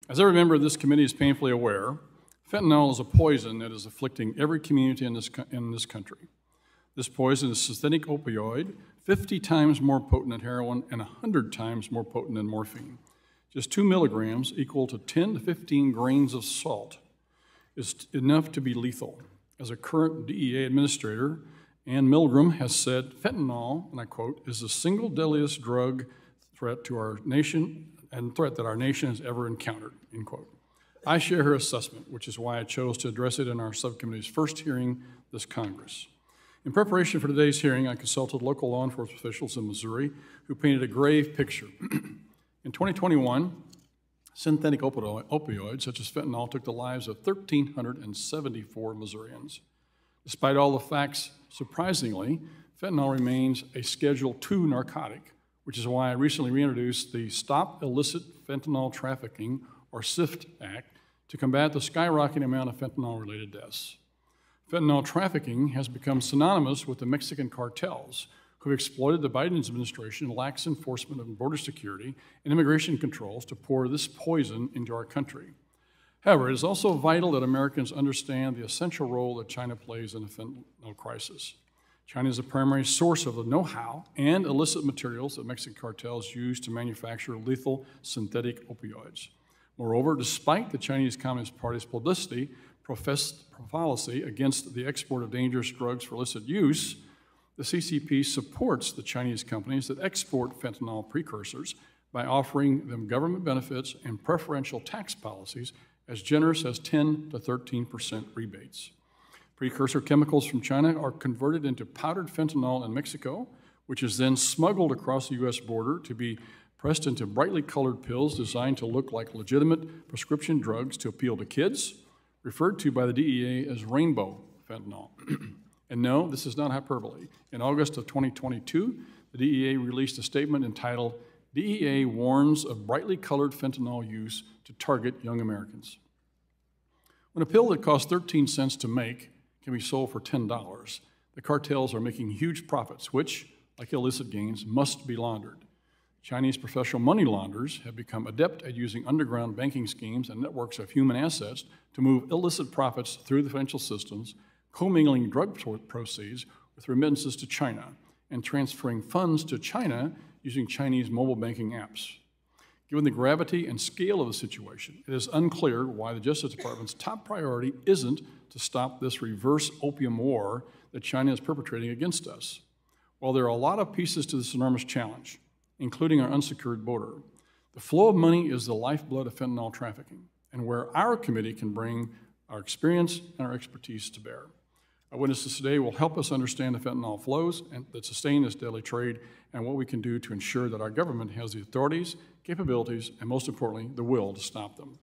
As every member of this committee is painfully aware, fentanyl is a poison that is afflicting every community in this country. This poison is a synthetic opioid, 50 times more potent than heroin and 100 times more potent than morphine. Just 2 milligrams, equal to 10 to 15 grains of salt, is enough to be lethal. As a current DEA administrator, Ann Milgram has said, fentanyl, and I quote, is the single deadliest drug threat to our nation and threat that our nation has ever encountered, end quote. I share her assessment, which is why I chose to address it in our subcommittee's first hearing this Congress. In preparation for today's hearing, I consulted local law enforcement officials in Missouri who painted a grave picture. In 2021, synthetic opioids such as fentanyl took the lives of 1,374 Missourians. Despite all the facts, surprisingly, fentanyl remains a Schedule II narcotic, which is why I recently reintroduced the Stop Illicit Fentanyl Trafficking, or SIFT Act, to combat the skyrocketing amount of fentanyl-related deaths. Fentanyl trafficking has become synonymous with the Mexican cartels, who have exploited the Biden administration's lax enforcement of border security and immigration controls to pour this poison into our country. However, it is also vital that Americans understand the essential role that China plays in the fentanyl crisis. China is a primary source of the know-how and illicit materials that Mexican cartels use to manufacture lethal synthetic opioids. Moreover, despite the Chinese Communist Party's publicity, professed policy against the export of dangerous drugs for illicit use, the CCP supports the Chinese companies that export fentanyl precursors by offering them government benefits and preferential tax policies as generous as 10 to 13% rebates. Precursor chemicals from China are converted into powdered fentanyl in Mexico, which is then smuggled across the U.S. border to be pressed into brightly colored pills designed to look like legitimate prescription drugs to appeal to kids, referred to by the DEA as rainbow fentanyl. And no, this is not hyperbole. In August of 2022, the DEA released a statement entitled, DEA Warns of Brightly Colored Fentanyl Use to Target Young Americans. When a pill that costs 13 cents to make can be sold for $10, the cartels are making huge profits, which, like illicit gains, must be laundered. Chinese professional money launderers have become adept at using underground banking schemes and networks of human assets to move illicit profits through the financial systems, commingling drug proceeds with remittances to China, and transferring funds to China using Chinese mobile banking apps. Given the gravity and scale of the situation, it is unclear why the Justice Department's top priority isn't to stop this reverse opium war that China is perpetrating against us. While there are a lot of pieces to this enormous challenge, including our unsecured border, the flow of money is the lifeblood of fentanyl trafficking, and where our committee can bring our experience and our expertise to bear. Our witnesses today will help us understand the fentanyl flows that sustain this deadly trade and what we can do to ensure that our government has the authorities, capabilities, and most importantly, the will to stop them.